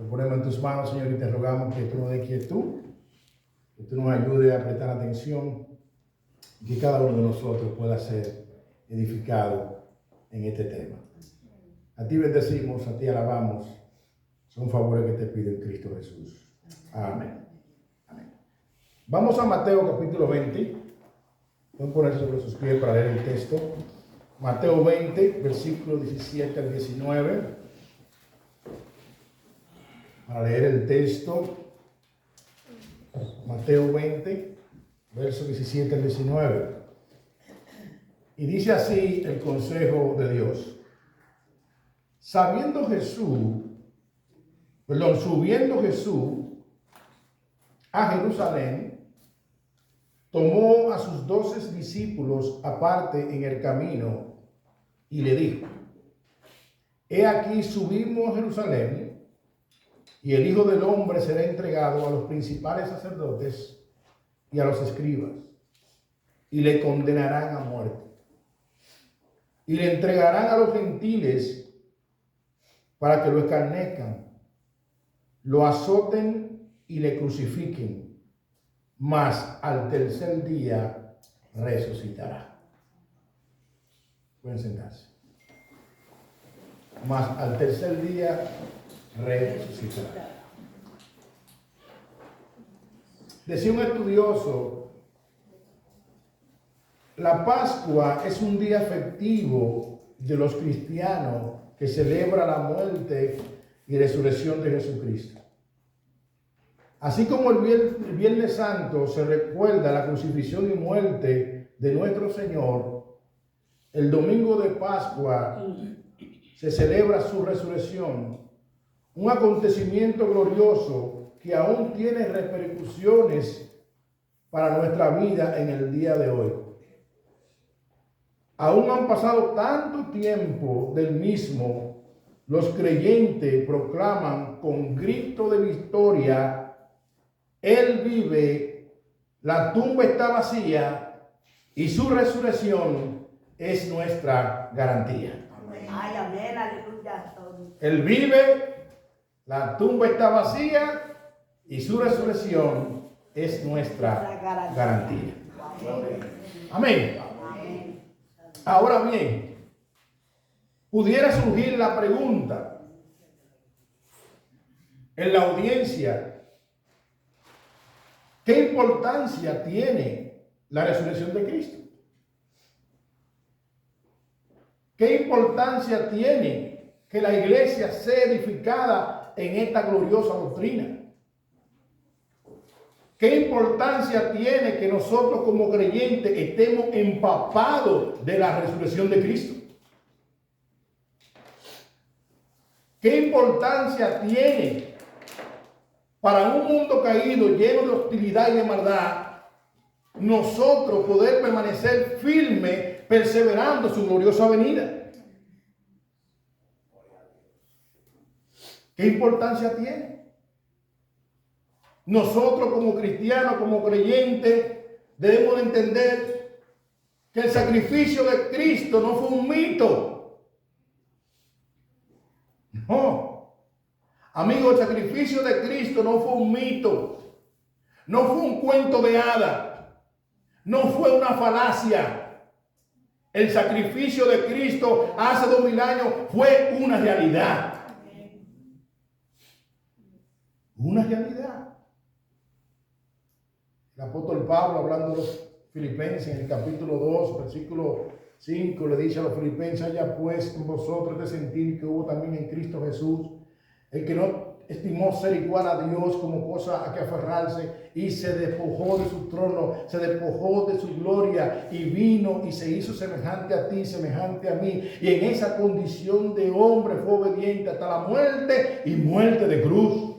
Lo ponemos en tus manos, Señor, y te rogamos que tú nos des quietud, que tú nos ayudes a prestar atención y que cada uno de nosotros pueda ser edificado en este tema. A ti bendecimos, a ti alabamos. Son favores que te pido en Cristo Jesús. Amén. Amén. Vamos a Mateo capítulo 20. Pueden ponerse sobre sus pies para leer el texto. Mateo 20, versículos 17 al 19. Para leer el texto. Mateo 20, versos 17 al 19. Y dice así el consejo de Dios. Subiendo Jesús a Jerusalén, tomó a sus 12 discípulos aparte en el camino y le dijo: He aquí subimos a Jerusalén, y el Hijo del Hombre será entregado a los principales sacerdotes y a los escribas, y le condenarán a muerte, y le entregarán a los gentiles para que lo escarnezcan, lo azoten y le crucifiquen, mas al tercer día resucitará. Pueden sentarse. Mas al tercer día resucitará. Decía un estudioso: la Pascua es un día festivo de los cristianos que celebra la muerte y resurrección de Jesucristo. Así como el Viernes Santo se recuerda la crucifixión y muerte de nuestro Señor, el domingo de Pascua se celebra su resurrección, un acontecimiento glorioso que aún tiene repercusiones para nuestra vida en el día de hoy. Aún han pasado tanto tiempo del mismo, los creyentes proclaman con grito de victoria: Él vive, la tumba está vacía y su resurrección es nuestra garantía. Ay, amén, aleluya. Él vive, la tumba está vacía y su resurrección es nuestra garantía. Amén. Ahora bien, pudiera surgir la pregunta en la audiencia: ¿qué importancia tiene la resurrección de Cristo? ¿Qué importancia tiene que la iglesia sea edificada en esta gloriosa doctrina? ¿Qué importancia tiene que nosotros como creyentes estemos empapados de la resurrección de Cristo? ¿Qué importancia tiene para un mundo caído, lleno de hostilidad y de maldad, nosotros poder permanecer firmes, perseverando su gloriosa venida? ¿Qué importancia tiene? Nosotros como cristianos, como creyentes, debemos entender que el sacrificio de Cristo no fue un mito. No. Amigos, el sacrificio de Cristo no fue un mito. No fue un cuento de hadas. No fue una falacia. El sacrificio de Cristo hace 2000 años fue una realidad. Una realidad. El apóstol Pablo, hablando de los filipenses, en el capítulo 2, versículo 5, le dice a los filipenses: haya pues en vosotros de sentir que hubo también en Cristo Jesús, el que no estimó ser igual a Dios como cosa a que aferrarse, y se despojó de su trono, se despojó de su gloria, y vino y se hizo semejante a ti, semejante a mí, y en esa condición de hombre fue obediente hasta la muerte y muerte de cruz.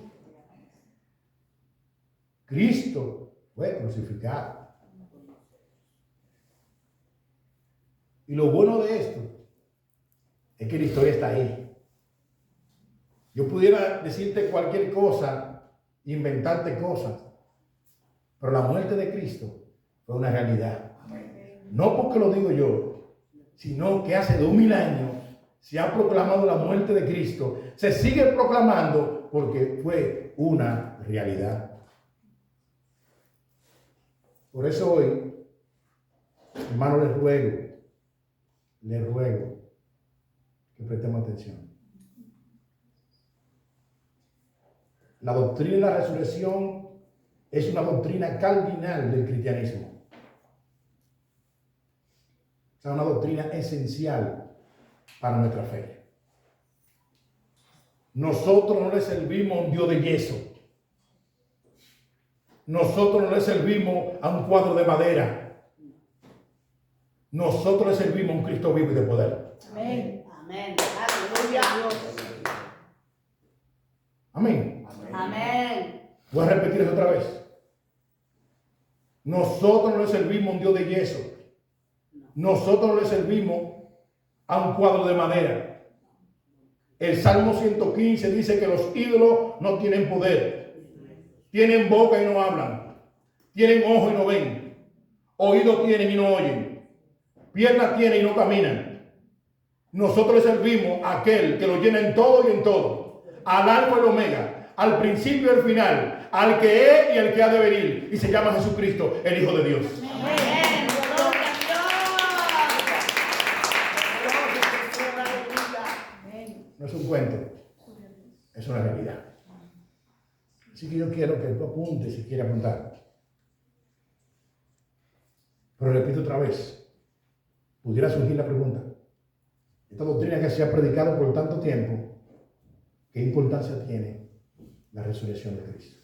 Cristo fue crucificado. Y lo bueno de esto es que la historia está ahí. Yo pudiera decirte cualquier cosa, inventarte cosas, pero la muerte de Cristo fue una realidad. No porque lo digo yo, sino que hace 2000 años se ha proclamado la muerte de Cristo. Se sigue proclamando porque fue una realidad. Por eso hoy, hermano, les ruego que prestemos atención. La doctrina de la resurrección es una doctrina cardinal del cristianismo. Es una doctrina esencial para nuestra fe. Nosotros no le servimos a un Dios de yeso. Nosotros no le servimos a un cuadro de madera. Nosotros le servimos a un Cristo vivo y de poder. Amén. Amén. Aleluya. Amén. Amén. Voy a repetir eso otra vez. Nosotros no le servimos a un Dios de yeso. Nosotros no le servimos a un cuadro de madera. El Salmo 115 dice que los ídolos no tienen poder. Tienen boca y no hablan. Tienen ojo y no ven. Oídos tienen y no oyen. Piernas tienen y no caminan. Nosotros le servimos a aquel que lo llena en todo y en todo. Al alfa y el omega. Al principio y al final. Al que es y al que ha de venir. Y se llama Jesucristo, el Hijo de Dios. Amén. No es un cuento, es una realidad. Así que yo quiero que tú apuntes si quieres apuntar. Pero repito otra vez, pudiera surgir la pregunta: esta doctrina que se ha predicado por tanto tiempo, ¿qué importancia tiene la resurrección de Cristo?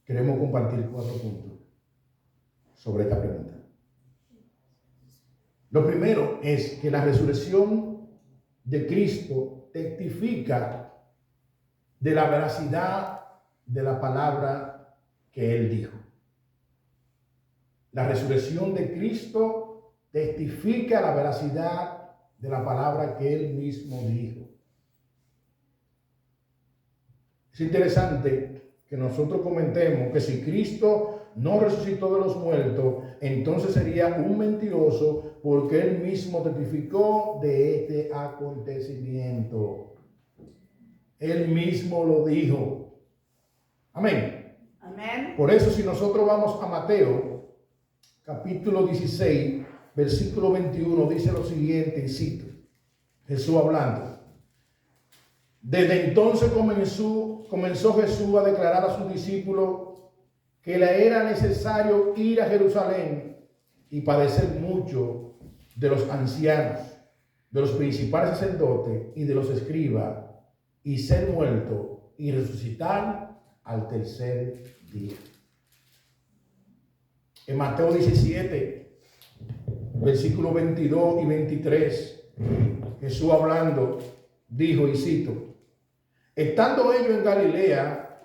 Queremos compartir 4 puntos sobre esta pregunta. Lo primero es que la resurrección de Cristo testifica de la veracidad de la palabra que Él dijo. La resurrección de Cristo testifica la veracidad de la palabra que Él mismo dijo. Es interesante que nosotros comentemos que si Cristo no resucitó de los muertos, entonces sería un mentiroso, porque Él mismo testificó de este acontecimiento. Él mismo lo dijo. Amén. Amén. Por eso, si nosotros vamos a Mateo, capítulo 16, versículo 21, dice lo siguiente, y cito, Jesús hablando: desde entonces comenzó Jesús a declarar a sus discípulos que le era necesario ir a Jerusalén y padecer mucho de los ancianos, de los principales sacerdotes y de los escribas, y ser muerto y resucitar al tercer día. En Mateo 17, versículos 22 y 23, Jesús hablando dijo, y cito: estando ellos en Galilea,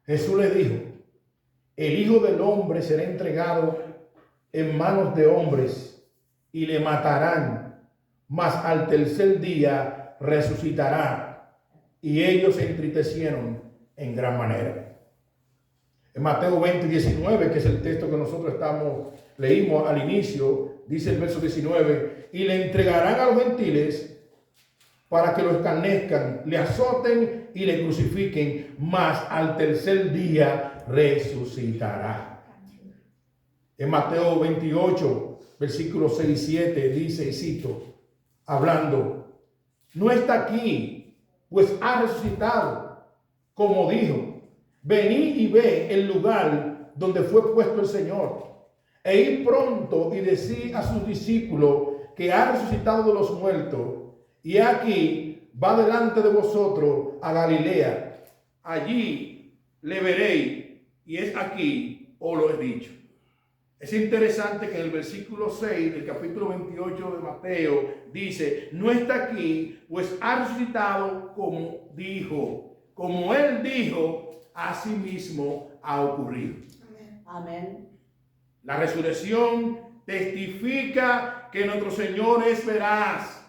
Jesús les dijo: el Hijo del Hombre será entregado en manos de hombres y le matarán, mas al tercer día resucitará. Y ellos se entristecieron en gran manera. En Mateo 20, 19, que es el texto que nosotros leímos al inicio, dice el verso 19: y le entregarán a los gentiles para que lo escarnezcan, le azoten y le crucifiquen, mas al tercer día resucitará. En Mateo 28, versículos 6 y 7, dice, y cito, hablando: no está aquí, pues ha resucitado, como dijo. Venid y ve el lugar donde fue puesto el Señor, e id pronto y decid a sus discípulos que ha resucitado de los muertos, y aquí va delante de vosotros a Galilea. Allí le veréis, y es aquí, os lo he dicho. Es interesante que en el versículo 6 del capítulo 28 de Mateo dice: no está aquí, pues ha resucitado como dijo. Como él dijo, así mismo ha ocurrido. Amén. La resurrección testifica que nuestro Señor es veraz.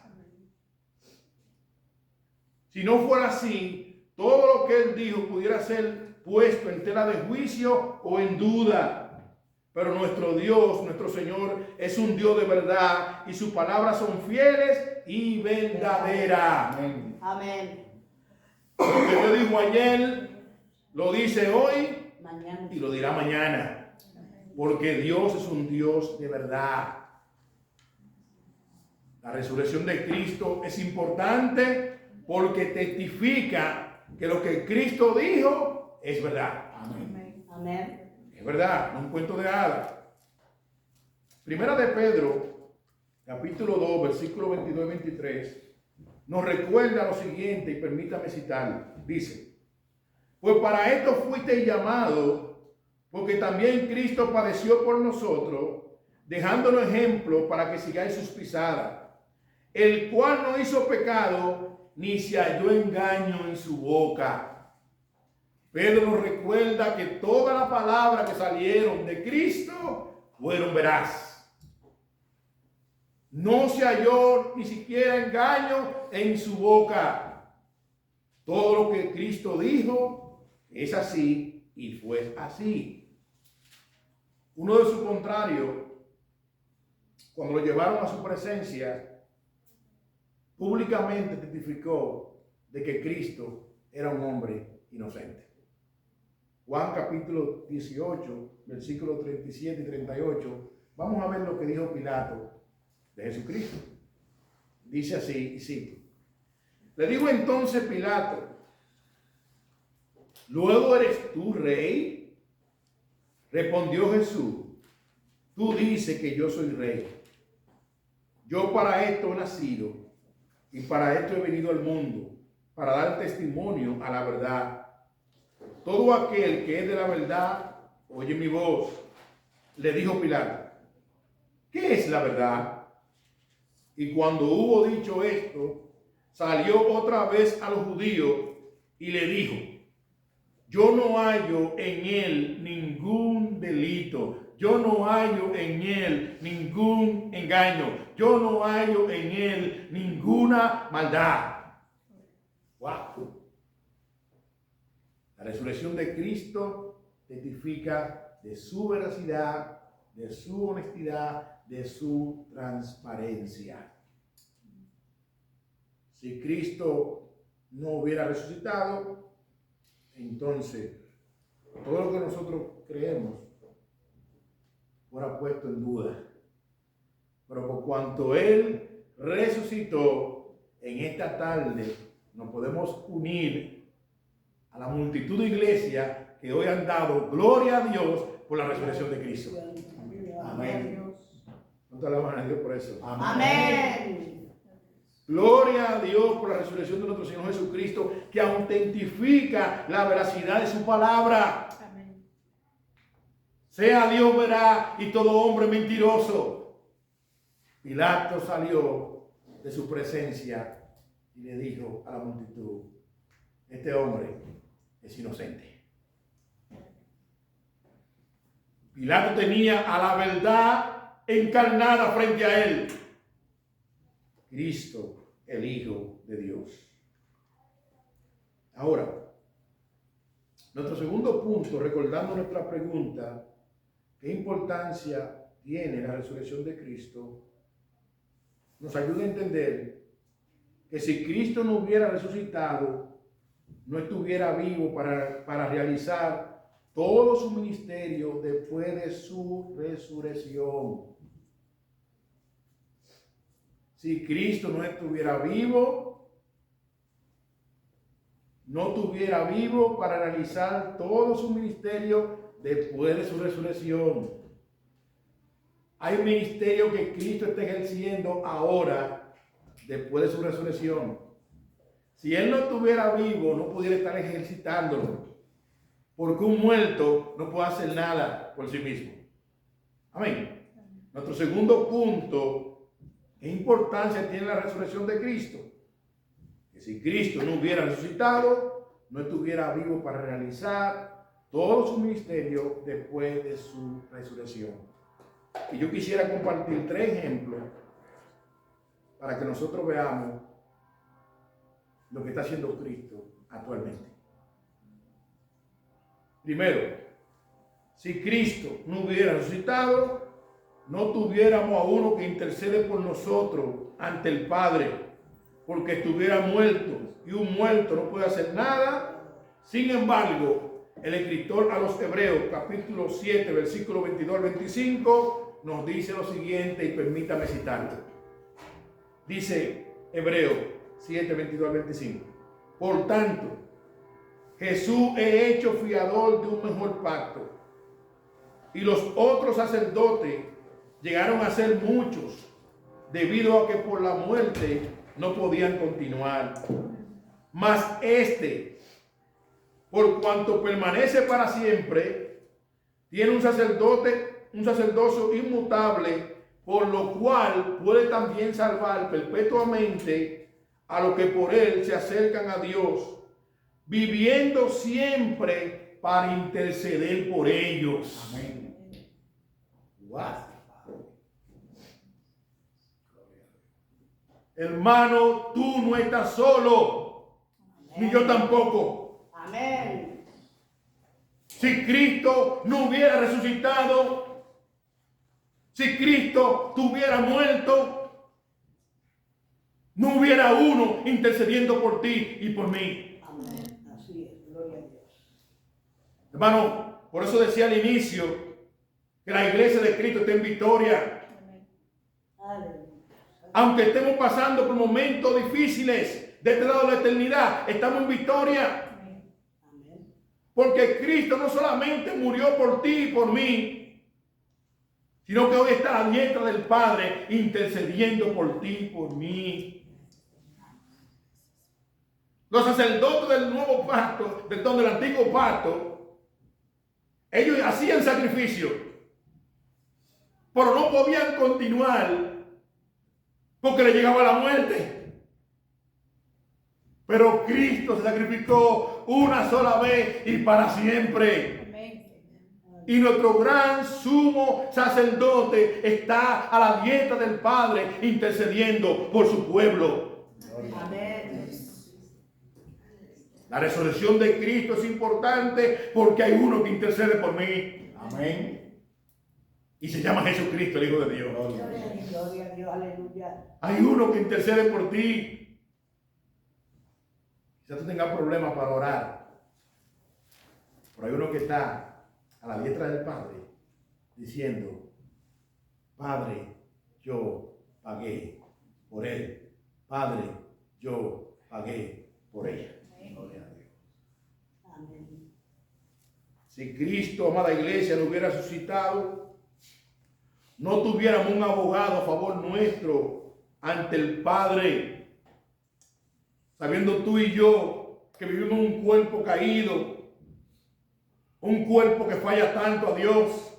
Si no fuera así, todo lo que él dijo pudiera ser puesto en tela de juicio o en duda. Pero nuestro Dios, nuestro Señor, es un Dios de verdad y sus palabras son fieles y verdaderas. Amén. Amén. dijo ayer, lo dice hoy Mañana. y lo dirá mañana. Porque Dios es un Dios de verdad. La resurrección de Cristo es importante porque testifica que lo que Cristo dijo es verdad. Amén. Amén. Es verdad, no un cuento de hadas. Primera de Pedro, capítulo 2, versículo 22 y 23, nos recuerda lo siguiente, y permítame citarlo. Dice: pues para esto fuisteis llamados, porque también Cristo padeció por nosotros, dejándonos ejemplo para que sigáis sus pisadas, el cual no hizo pecado, ni se halló engaño en su boca. Pedro nos recuerda que todas las palabras que salieron de Cristo fueron veraz. No se halló ni siquiera engaño en su boca. Todo lo que Cristo dijo es así y fue así. Uno de sus contrarios, cuando lo llevaron a su presencia, públicamente testificó de que Cristo era un hombre inocente. Juan capítulo 18, versículos 37 y 38. Vamos a ver lo que dijo Pilato de Jesucristo. Dice así, y cito: le digo entonces Pilato, ¿luego eres tú rey? Respondió Jesús: tú dices que yo soy rey. Yo para esto he nacido y para esto he venido al mundo, para dar testimonio a la verdad. Todo aquel que es de la verdad oye mi voz. Le dijo Pilato: ¿qué es la verdad? Y cuando hubo dicho esto, salió otra vez a los judíos y le dijo: yo no hallo en él ningún delito, yo no hallo en él ningún engaño, yo no hallo en él ninguna maldad. Wow. La resurrección de Cristo testifica de su veracidad, de su honestidad, de su transparencia. Si Cristo no hubiera resucitado, entonces todo lo que nosotros creemos fuera puesto en duda. Pero por cuanto Él resucitó, en esta tarde nos podemos unir a la multitud de iglesias que hoy han dado gloria a Dios por la resurrección de Cristo. Amén. ¿No te alaban a Dios por eso? Amén. Gloria a Dios por la resurrección de nuestro Señor Jesucristo, que autentifica la veracidad de su palabra. Amén. Sea Dios veraz y todo hombre mentiroso. Pilato salió de su presencia y le dijo a la multitud: este hombre es inocente. Pilato tenía a la verdad encarnada frente a él. Cristo, el Hijo de Dios. Ahora, nuestro segundo punto, recordando nuestra pregunta, ¿qué importancia tiene la resurrección de Cristo? Nos ayuda a entender que si Cristo no hubiera resucitado, no estuviera vivo para realizar todo su ministerio después de su resurrección. Si Cristo no estuviera vivo, no estuviera vivo para realizar todo su ministerio después de su resurrección. Hay un ministerio que Cristo está ejerciendo ahora, después de su resurrección. Si Él no estuviera vivo, no pudiera estar ejercitándolo. Porque un muerto no puede hacer nada por sí mismo. Amén. Nuestro segundo punto, ¿qué importancia tiene la resurrección de Cristo? Que si Cristo no hubiera resucitado, no estuviera vivo para realizar todo su ministerio después de su resurrección. Y yo quisiera compartir 3 ejemplos para que nosotros veamos lo que está haciendo Cristo actualmente. Primero, si Cristo no hubiera resucitado, no tuviéramos a uno que intercede por nosotros ante el Padre, porque estuviera muerto, y un muerto no puede hacer nada Sin embargo, el escritor a los Hebreos, capítulo 7, versículo 22 al 25, nos dice lo siguiente, y permítame citarlo. Dice Hebreos 7, 22 al 25. Por tanto, Jesús es hecho fiador de un mejor pacto, y los otros sacerdotes llegaron a ser muchos, debido a que por la muerte no podían continuar. Mas este, por cuanto permanece para siempre, tiene un sacerdocio inmutable, por lo cual puede también salvar perpetuamente a los que por él se acercan a Dios, viviendo siempre para interceder por ellos. Amén. Wow. Hermano, tú no estás solo, ni yo tampoco. Amén. Si Cristo no hubiera resucitado, si Cristo tuviera muerto, no hubiera uno intercediendo por ti y por mí. Amén. Así es. Gloria a Dios. Hermano, por eso decía al inicio que la iglesia de Cristo está en victoria. Aleluya. Aunque estemos pasando por momentos difíciles de este lado de la eternidad, estamos en victoria. Amén. Porque Cristo no solamente murió por ti y por mí, sino que hoy está a la diestra del Padre intercediendo por ti y por mí. Los sacerdotes del nuevo pacto, del antiguo pacto, ellos hacían sacrificio, pero no podían continuar porque le llegaba la muerte. Pero Cristo se sacrificó una sola vez y para siempre. Y nuestro gran sumo sacerdote está a la diestra del Padre intercediendo por su pueblo. Amén. La resurrección de Cristo es importante porque hay uno que intercede por mí. Amén. Y se llama Jesucristo, el Hijo de Dios. Gloria a Dios. Gloria a Dios. Aleluya. Hay uno que intercede por ti. Quizás tú tengas problemas para orar, pero hay uno que está a la diestra del Padre diciendo: Padre, yo pagué por él. Padre, yo pagué por ella. Gloria a Dios. Amén. Si Cristo, amada iglesia, no hubiera resucitado, no tuviéramos un abogado a favor nuestro ante el Padre. Sabiendo tú y yo que vivimos un cuerpo caído, un cuerpo que falla tanto a Dios,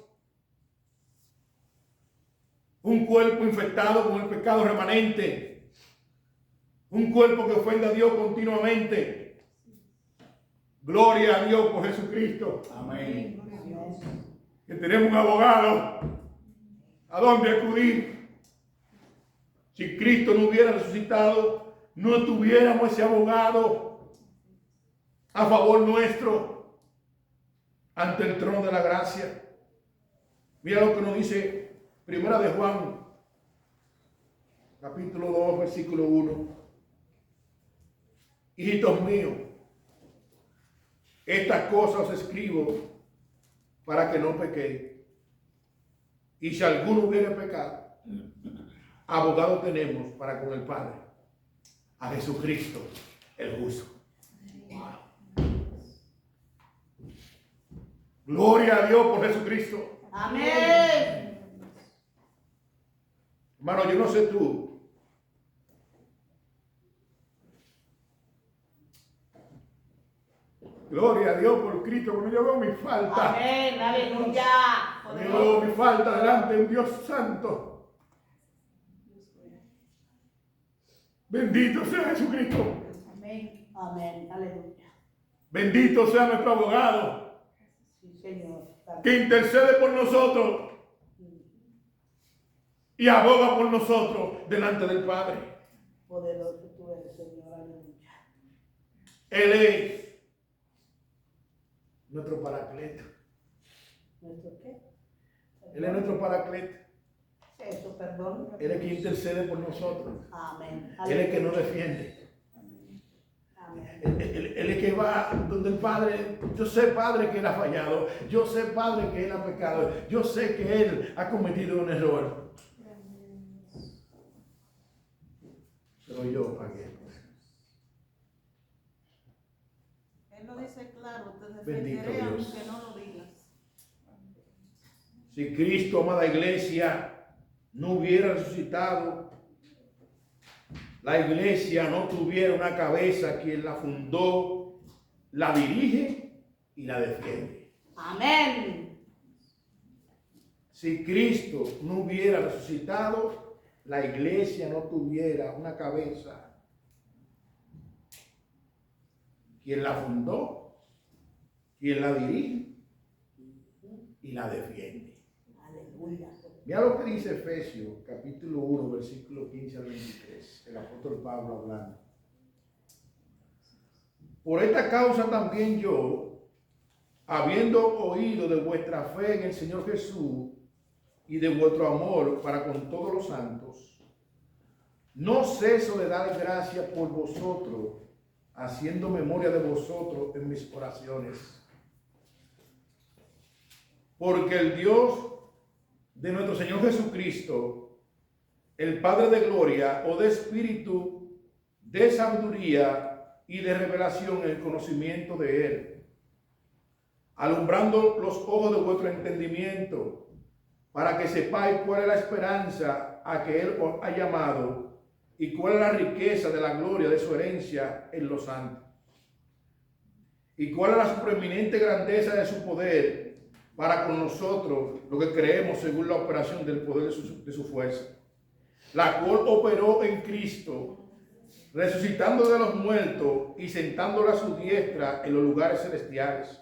un cuerpo infectado con el pecado remanente, un cuerpo que ofende a Dios continuamente. Gloria a Dios por Jesucristo. Amén. Que tenemos un abogado a dónde acudir. Si Cristo no hubiera resucitado, no tuviéramos ese abogado a favor nuestro ante el trono de la gracia. Mira lo que nos dice Primera de Juan, capítulo 2, versículo 1. Hijitos míos, estas cosas os escribo para que no pequéis. Y si alguno hubiere pecado, abogado tenemos para con el Padre, a Jesucristo el justo. Wow. Gloria a Dios por Jesucristo. Amén. Hermano, yo no sé tú, gloria a Dios por Cristo, cuando yo veo mi falta, Amén. Aleluya. cuando yo veo mi falta delante de un Dios santo. Bendito sea Jesucristo. Amén. Amén. Aleluya. Bendito sea nuestro abogado Sí, Señor. que intercede por nosotros y aboga por nosotros delante del Padre. Poderoso tú eres, Señor. Aleluya. Él es nuestro paracleto. ¿Nuestro qué? Él es nuestro paracleto. Eso, perdón. Él es quien intercede por nosotros. Amén. Él es el que nos defiende. Amén. Él es que va donde el Padre. Yo sé, Padre, que Él ha fallado. Yo sé, Padre, que Él ha pecado. Yo sé que Él ha cometido un error. Pero yo pagué. Él lo dice claro, te Bendito defenderé Dios. aunque no lo digas. Si Cristo, amada iglesia, no hubiera resucitado, la iglesia no tuviera una cabeza, quien la fundó, la dirige y la defiende. Amén. Si Cristo no hubiera resucitado, la iglesia no tuviera una cabeza, quien la fundó, quien la dirige y la defiende. Aleluya. Mira lo que dice Efesios, capítulo 1, versículo 15 al 23, el apóstol Pablo hablando. Por esta causa también yo, habiendo oído de vuestra fe en el Señor Jesús y de vuestro amor para con todos los santos, no ceso de dar gracias por vosotros, haciendo memoria de vosotros en mis oraciones. Porque el Dios de nuestro Señor Jesucristo, el Padre de gloria, o de espíritu, de sabiduría y de revelación en el conocimiento de Él, alumbrando los ojos de vuestro entendimiento, para que sepáis cuál es la esperanza a que Él os ha llamado y cuál es la riqueza de la gloria de su herencia en los santos, y cuál es la preeminente grandeza de su poder para con nosotros, lo que creemos según la operación del poder de su fuerza, la cual operó en Cristo, resucitando de los muertos y sentándolo a su diestra en los lugares celestiales,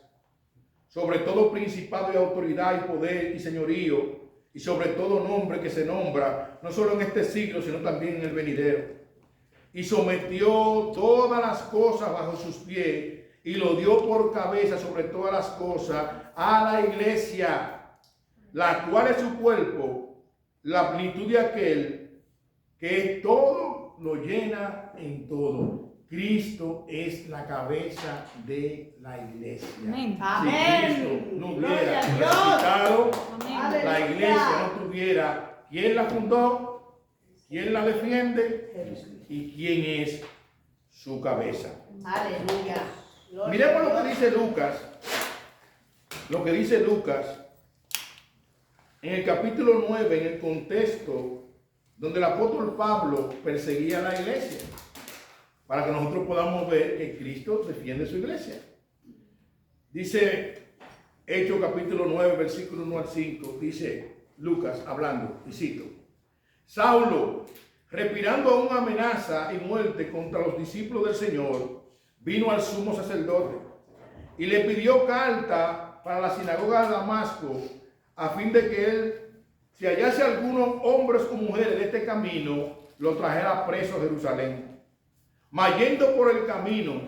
sobre todo principado y autoridad y poder y señorío, y sobre todo nombre que se nombra, no solo en este siglo, sino también en el venidero. Y sometió todas las cosas bajo sus pies, y lo dio por cabeza sobre todas las cosas a la iglesia, la cual es su cuerpo, la plenitud de aquel que todo lo llena en todo. Cristo es la cabeza de la iglesia. Amén. Si Cristo no Gloria hubiera a Dios. resucitado, Amén. la iglesia no tuviera quién la fundó, quién la defiende y quién es su cabeza. Aleluya. Gloria Miremos a lo que Dios. dice Lucas. Lo que dice Lucas en el capítulo 9, en el contexto donde el apóstol Pablo perseguía a la iglesia, para que nosotros podamos ver que Cristo defiende su iglesia. Dice Hechos capítulo 9, versículo 1 al 5, dice Lucas hablando, y cito: Saulo, respirando aún amenaza y muerte contra los discípulos del Señor, vino al sumo sacerdote y le pidió carta para la sinagoga de Damasco, a fin de que él, si hallase algunos hombres o mujeres de este camino, lo trajera preso a Jerusalén. Mas yendo por el camino,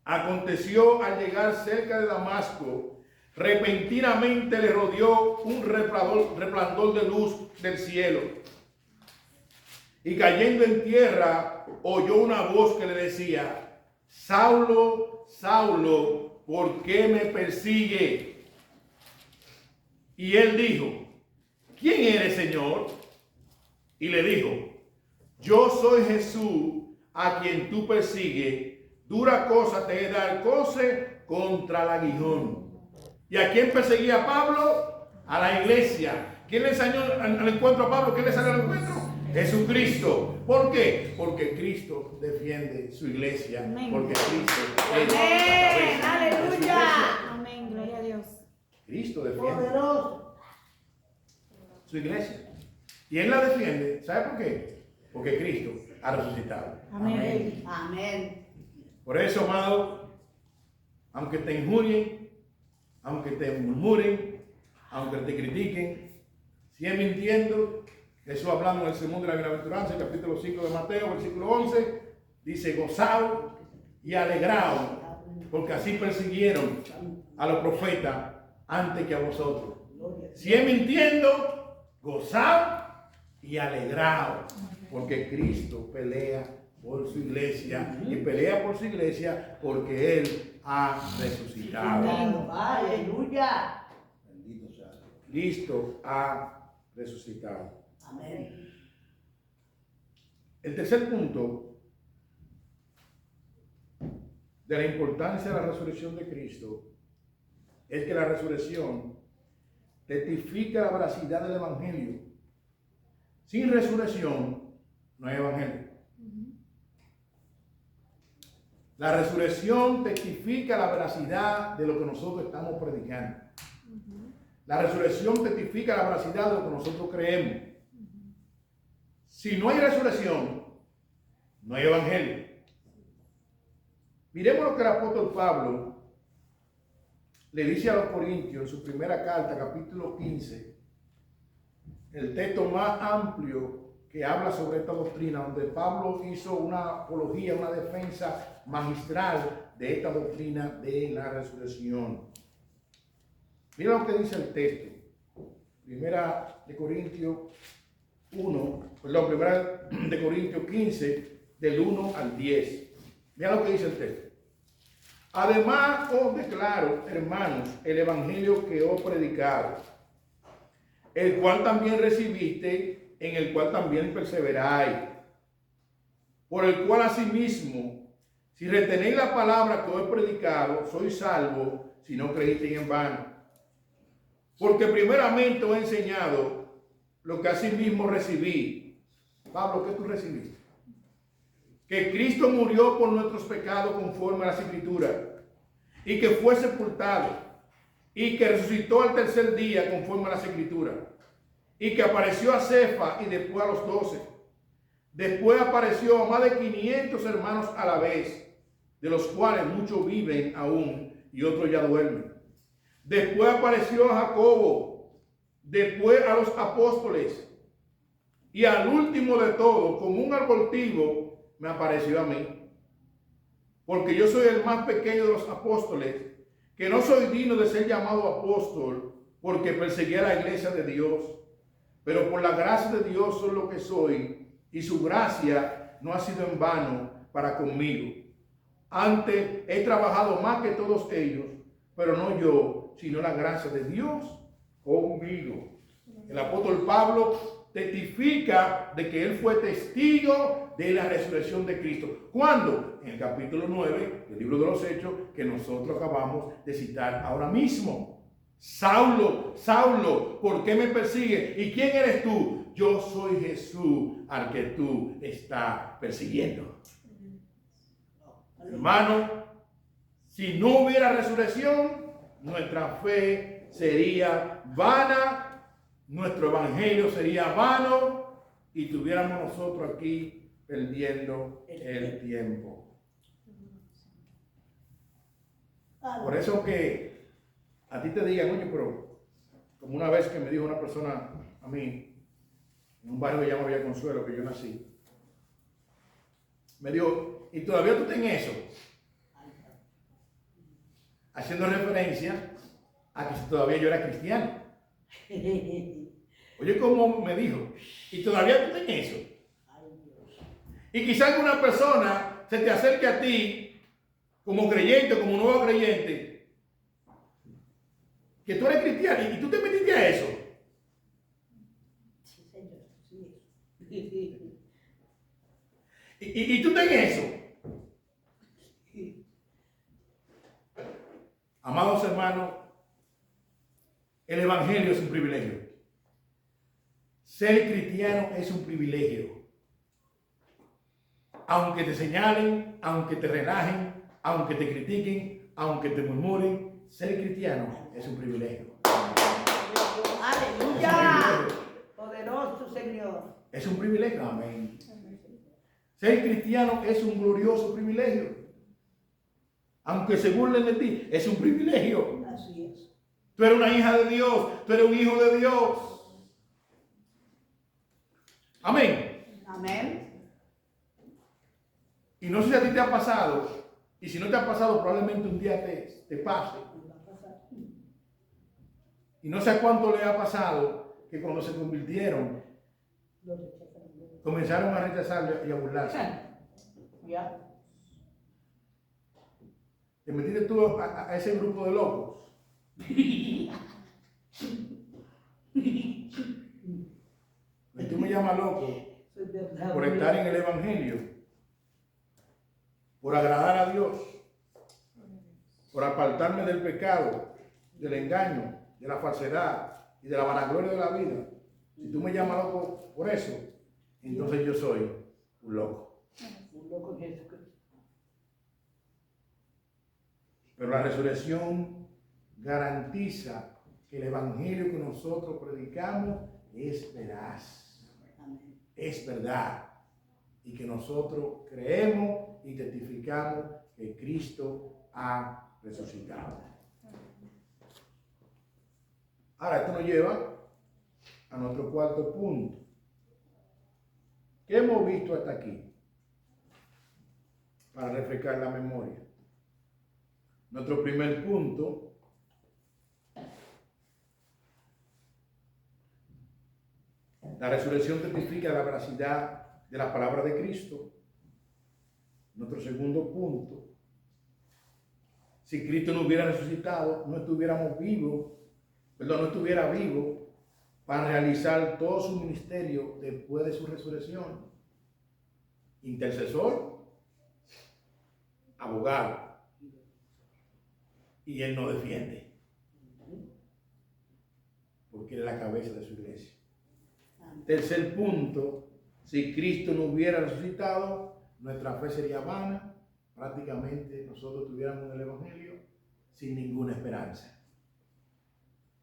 aconteció al llegar cerca de Damasco, repentinamente le rodeó un resplandor de luz del cielo. Y cayendo en tierra, oyó una voz que le decía: Saulo, Saulo, ¿por qué me persigue? Y él dijo: ¿quién eres, Señor? Y le dijo: yo soy Jesús, a quien tú persigues. Dura cosa te he dar coce contra el aguijón. ¿Y a quién perseguía Pablo? A la iglesia. ¿Quién le enseñó al encuentro a Pablo? ¿Quién le salió al encuentro? Jesucristo. ¿Por qué? Porque Cristo defiende su iglesia. Amén. Porque Cristo es la Amén. cabeza de su Aleluya. iglesia. Amén. Gloria a Dios. Cristo defiende Poderoso. su iglesia. ¿Y él la defiende? ¿Sabe por qué? Porque Cristo ha resucitado. Amén. Amén. Por eso, amado, aunque te injurien, aunque te murmuren, aunque te critiquen, sigue mintiendo. Jesús, hablando en el sermón de la bienaventuranza, el capítulo 5 de Mateo, versículo 11, dice: gozaos y alegraos, porque así persiguieron a los profetas antes que a vosotros. Sigue mintiendo, gozaos y alegraos, porque Cristo pelea por su iglesia y pelea por su iglesia porque Él ha resucitado. Aleluya. Bendito sea Dios. Cristo ha resucitado. Amén. El tercer punto de la importancia de la resurrección de Cristo es que la resurrección testifica la veracidad del Evangelio. Sin resurrección no hay Evangelio. La resurrección testifica la veracidad de lo que nosotros estamos predicando. La resurrección testifica la veracidad de lo que nosotros creemos. Si no hay resurrección, no hay Evangelio. Miremos lo que el apóstol Pablo le dice a los Corintios en su primera carta, capítulo 15, el texto más amplio que habla sobre esta doctrina, donde Pablo hizo una apología, una defensa magistral de esta doctrina de la resurrección. Mira lo que dice el texto. Primera de Corintios 15, del 1 al 10. Mira lo que dice el texto. Además os declaro, hermanos, el evangelio que os he predicado, el cual también recibiste, en el cual también perseveráis, por el cual asimismo, si retenéis la palabra que os he predicado, sois salvos, si no creísteis en vano. Porque primeramente os he enseñado lo que asimismo recibí. Pablo, ¿qué tú recibiste? Que Cristo murió por nuestros pecados conforme a las Escrituras, y que fue sepultado, y que resucitó al tercer día conforme a las Escrituras, y que apareció a Cefa y después a los 12. Después apareció a más de 500 hermanos a la vez, de los cuales muchos viven aún y otros ya duermen. Después apareció a Jacobo, después a los apóstoles, y al último de todos, como un abortivo, me apareció a mí. Porque yo soy el más pequeño de los apóstoles, que no soy digno de ser llamado apóstol, porque perseguí a la iglesia de Dios. Pero por la gracia de Dios soy lo que soy, y su gracia no ha sido en vano para conmigo. Antes he trabajado más que todos ellos, pero no yo, sino la gracia de Dios conmigo. El apóstol Pablo testifica de que él fue testigo de la resurrección de Cristo. ¿Cuándo? En el capítulo 9 del libro de los Hechos, que nosotros acabamos de citar ahora mismo. Saulo, Saulo, ¿por qué me persigues? ¿Y quién eres tú? Yo soy Jesús al que tú estás persiguiendo. Hermano, si no hubiera resurrección, nuestra fe sería vana, nuestro evangelio sería vano y tuviéramos nosotros aquí perdiendo el tiempo. Por eso que a ti te digan, oye, pero como una vez que me dijo una persona a mí, en un barrio que se llama Villa Consuelo, que yo nací, me dijo, ¿y todavía tú tienes eso? Haciendo referencia a que todavía yo era cristiano. Oye, ¿cómo me dijo? ¿Y todavía tú tienes eso? Y quizás alguna persona se te acerque a ti como creyente, como nuevo creyente, que tú eres cristiano y tú te metiste a eso. Sí, Señor. Sí. Y tú tienes eso. Amados hermanos, el evangelio es un privilegio. Ser cristiano es un privilegio. Aunque te señalen, aunque te relajen, aunque te critiquen, aunque te murmuren, ser cristiano es un privilegio. Aleluya. Poderoso Señor. Es un privilegio. Amén. Ser cristiano es un glorioso privilegio. Aunque se burlen de ti, es un privilegio. Así es. Tú eres una hija de Dios, tú eres un hijo de Dios. Amén. Amén. Y no sé si a ti te ha pasado, y si no te ha pasado, probablemente un día te pase. Y no sé a cuánto le ha pasado que cuando se convirtieron, comenzaron a rechazarle y a burlarse. Ya. Te metiste tú a ese grupo de locos. Y tú me llamas loco Eso es verdad. por estar en el Evangelio, por agradar a Dios, por apartarme del pecado, del engaño, de la falsedad y de la vanagloria de la vida. Si tú me llamas loco por eso, entonces yo soy un loco. Un loco en Jesucristo. Pero la resurrección garantiza que el Evangelio que nosotros predicamos es veraz, Amén. es verdad. Y que nosotros creemos y testificamos que Cristo ha resucitado. Ahora, esto nos lleva a nuestro cuarto punto. ¿Qué hemos visto hasta aquí? Para refrescar la memoria. Nuestro primer punto la resurrección testifica la veracidad de la palabra de Cristo. Nuestro segundo punto, si Cristo no hubiera resucitado, no estuviera vivo para realizar todo su ministerio después de su resurrección. Intercesor, abogado, y él no defiende, porque él es la cabeza de su iglesia. Tercer punto, si Cristo no hubiera resucitado, nuestra fe sería vana, prácticamente nosotros estuviéramos en el Evangelio sin ninguna esperanza.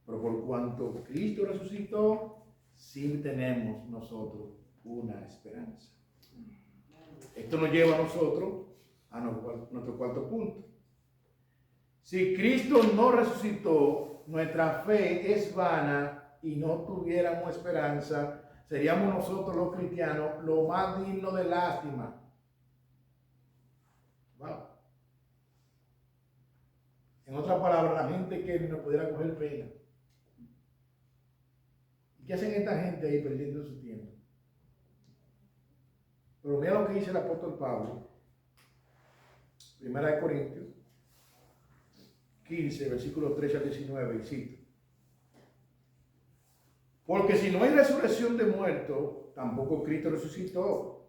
Pero por cuanto Cristo resucitó, sí tenemos nosotros una esperanza. Esto nos lleva a nosotros a nuestro cuarto punto. Si Cristo no resucitó, nuestra fe es vana y no tuviéramos esperanza, seríamos nosotros los cristianos lo más digno de lástima. Wow. En otras palabras, la gente que nos pudiera coger pena. ¿Qué hacen esta gente ahí perdiendo su tiempo? Pero mira lo que dice el apóstol Pablo, 1 Corintios 15, versículos 13 al 19, y cito: porque si no hay resurrección de muertos, tampoco Cristo resucitó.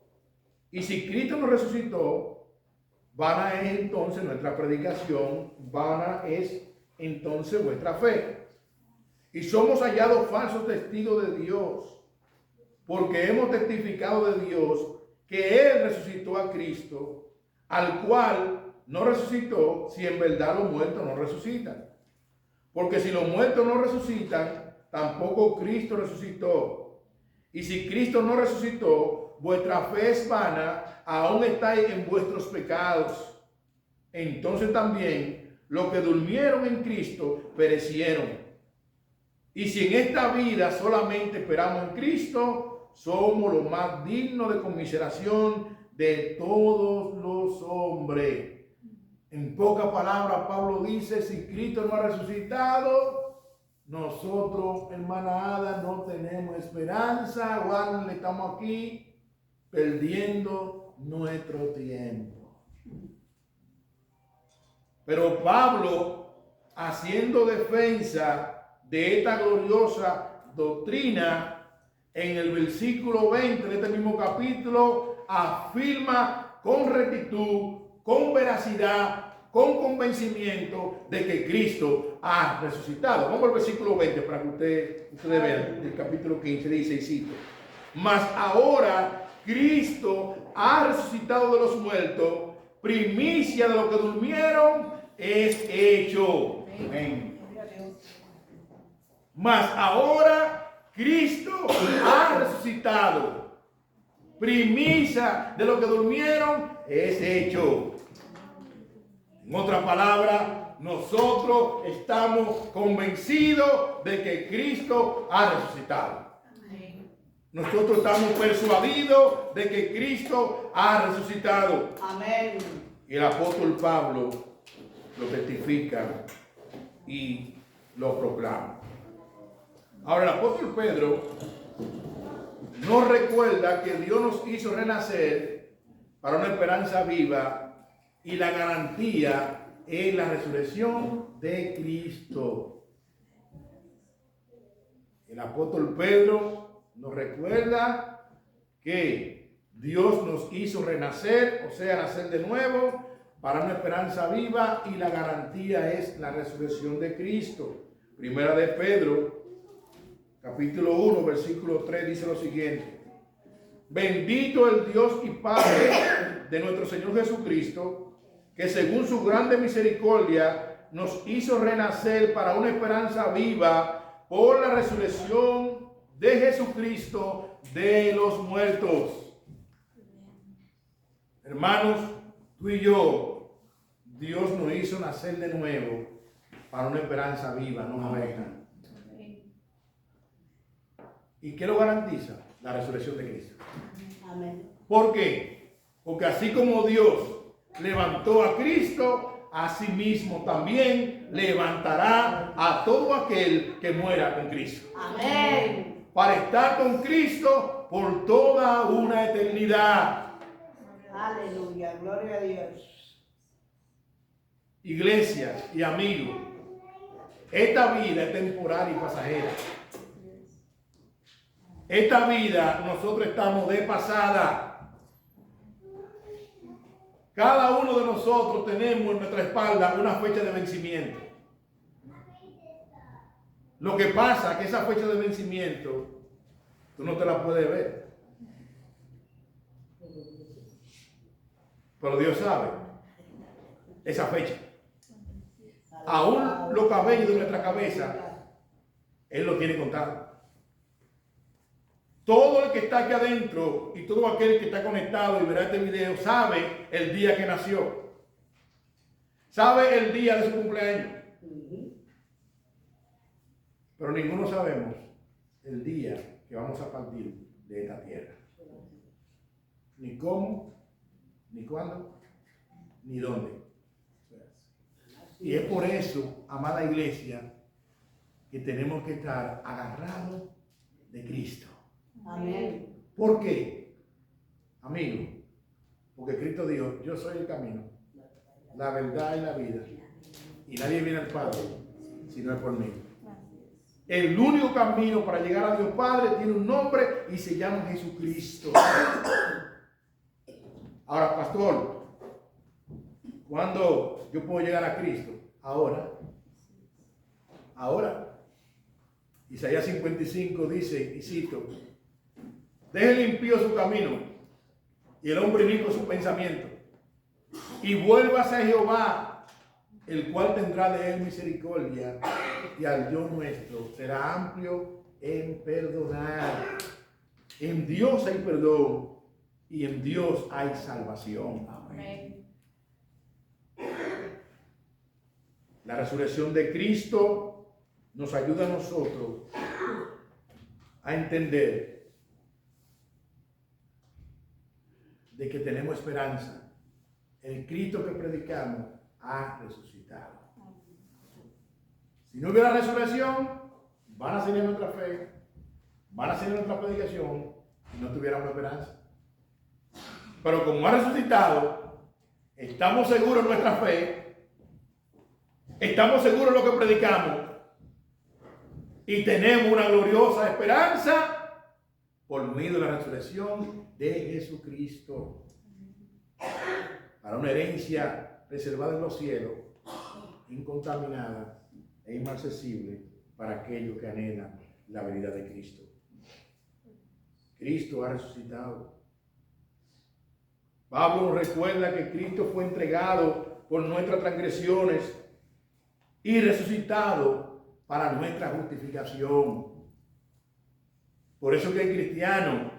Y si Cristo no resucitó, vana es entonces nuestra predicación, vana es entonces vuestra fe. Y somos hallados falsos testigos de Dios, porque hemos testificado de Dios que Él resucitó a Cristo, al cual no resucitó, si en verdad los muertos no resucitan. Porque si los muertos no resucitan, tampoco Cristo resucitó. Y si Cristo no resucitó, vuestra fe es vana, aún estáis en vuestros pecados. Entonces también los que durmieron en Cristo perecieron. Y si en esta vida solamente esperamos en Cristo, somos los más dignos de conmiseración de todos los hombres. En pocas palabras, Pablo dice, si Cristo no ha resucitado, nosotros, hermana Ada, no tenemos esperanza. Juan, estamos aquí perdiendo nuestro tiempo. Pero Pablo, haciendo defensa de esta gloriosa doctrina, en el versículo 20 de este mismo capítulo, afirma con rectitud, con veracidad, con convencimiento de que Cristo ha resucitado. Vamos al versículo 20 para que ustedes vean. El capítulo 15 dice, y cito: mas ahora Cristo ha resucitado de los muertos, primicia de los que durmieron es hecho. Amén. Mas ahora Cristo ha resucitado, primicia de los que durmieron es hecho. En otras palabras, nosotros estamos convencidos de que Cristo ha resucitado. Nosotros estamos persuadidos de que Cristo ha resucitado. Amén. Y el apóstol Pablo lo testifica y lo proclama. Ahora, el apóstol Pedro nos recuerda que Dios nos hizo renacer para una esperanza viva y la garantía es la resurrección de Cristo. El apóstol Pedro nos recuerda que Dios nos hizo renacer, o sea, nacer de nuevo, para una esperanza viva y la garantía es la resurrección de Cristo. Primera de Pedro, capítulo 1, versículo 3 dice lo siguiente: bendito el Dios y Padre de nuestro Señor Jesucristo, que según su grande misericordia nos hizo renacer para una esperanza viva por la resurrección de Jesucristo de los muertos. Hermanos, tú y yo, Dios nos hizo nacer de nuevo para una esperanza viva, no muerta. ¿Y qué lo garantiza? La resurrección de Cristo. Amén. ¿Por qué? Porque así como Dios levantó a Cristo, asimismo también levantará a todo aquel que muera con Cristo. Amén. Para estar con Cristo por toda una eternidad. Aleluya. Gloria a Dios. Iglesia y amigos, esta vida es temporal y pasajera. Esta vida nosotros estamos de pasada. Cada uno de nosotros tenemos en nuestra espalda una fecha de vencimiento. Lo que pasa es que esa fecha de vencimiento tú no te la puedes ver. Pero Dios sabe esa fecha. Aún los cabellos de nuestra cabeza, Él lo tiene contado. Todo el que está aquí adentro y todo aquel que está conectado y verá este video sabe el día que nació. Sabe el día de su cumpleaños. Pero ninguno sabemos el día que vamos a partir de esta tierra. Ni cómo, ni cuándo, ni dónde. Y es por eso, amada iglesia, que tenemos que estar agarrados de Cristo. Amén. ¿Por qué? Amigo, porque Cristo dijo: yo soy el camino, la verdad y la vida. Y nadie viene al Padre si no es por mí. El único camino para llegar a Dios Padre tiene un nombre y se llama Jesucristo. Ahora, pastor, ¿cuándo yo puedo llegar a Cristo? Ahora. Ahora. Isaías 55 dice, y cito: deje el impío su camino y el hombre inicuo su pensamiento, y vuélvase a Jehová, el cual tendrá de él misericordia, y al Dios nuestro será amplio en perdonar. En Dios hay perdón y en Dios hay salvación. Amén. La resurrección de Cristo nos ayuda a nosotros a entender de que tenemos esperanza. El Cristo que predicamos ha resucitado. Si no hubiera resurrección, van a seguir nuestra fe, van a seguir nuestra predicación y no tuviéramos esperanza. Pero como ha resucitado, estamos seguros en nuestra fe, estamos seguros en lo que predicamos y tenemos una gloriosa esperanza por medio de la resurrección de Jesucristo, para una herencia reservada en los cielos, incontaminada e inmarcesible para aquellos que anhelan la venida de Cristo. Cristo ha resucitado. Pablo nos recuerda que Cristo fue entregado por nuestras transgresiones y resucitado para nuestra justificación. Por eso que el cristiano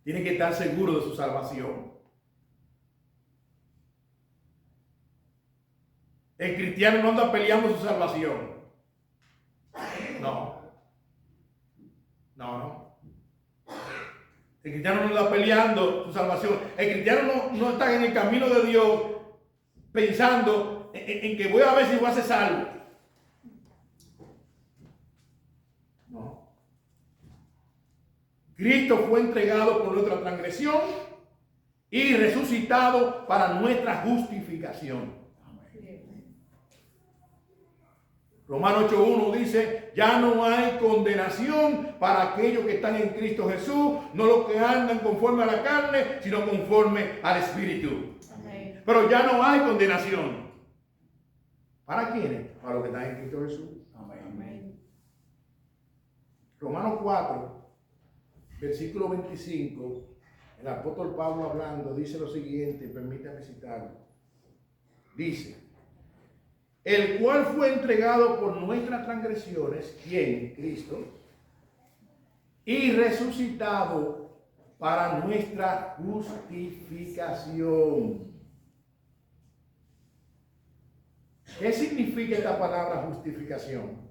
tiene que estar seguro de su salvación. El cristiano no anda peleando su salvación. No. El cristiano no anda peleando su salvación. El cristiano no está en el camino de Dios pensando en que voy a ver si voy a ser salvo. Cristo fue entregado por nuestra transgresión y resucitado para nuestra justificación. Romanos 8:1 dice, ya no hay condenación para aquellos que están en Cristo Jesús, no los que andan conforme a la carne, sino conforme al Espíritu. Amén. Pero ya no hay condenación. ¿Para quiénes? Para los que están en Cristo Jesús. Amén. Romanos 4, versículo 25, el apóstol Pablo hablando dice lo siguiente, permítame citarlo. Dice, el cual fue entregado por nuestras transgresiones, ¿quién? Cristo, y resucitado para nuestra justificación. ¿Qué significa esta palabra justificación?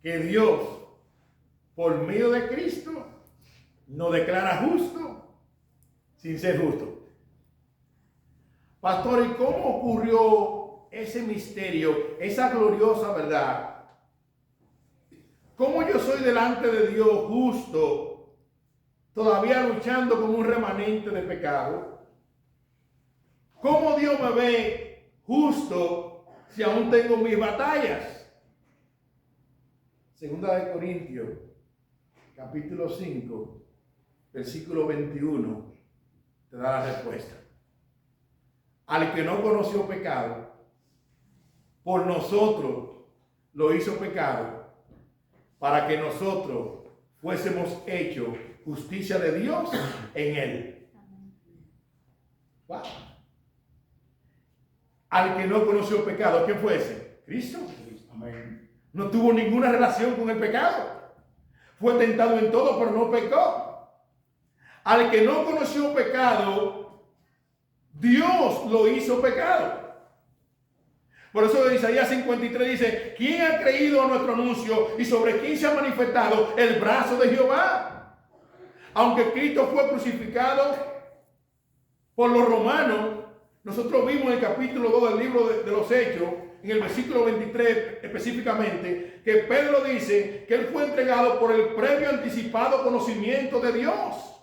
Que Dios, por medio de Cristo, nos declara justo sin ser justo. Pastor, ¿y cómo ocurrió ese misterio, esa gloriosa verdad? ¿Cómo yo soy delante de Dios justo, todavía luchando con un remanente de pecado? ¿Cómo Dios me ve justo si aún tengo mis batallas? Segunda de Corintios, capítulo 5, versículo 21, te da la respuesta. Al que no conoció pecado, por nosotros lo hizo pecado, para que nosotros fuésemos hechos justicia de Dios en él. Wow. Al que no conoció pecado, ¿quién fue ese? Cristo. Amén. No tuvo ninguna relación con el pecado. Fue tentado en todo, pero no pecó. Al que no conoció pecado, Dios lo hizo pecado. Por eso Isaías 53 dice, ¿quién ha creído a nuestro anuncio y sobre quién se ha manifestado el brazo de Jehová? Aunque Cristo fue crucificado por los romanos, nosotros vimos en el capítulo 2 del libro de los Hechos, en el versículo 23 específicamente, que Pedro dice que él fue entregado por el previo anticipado conocimiento de Dios.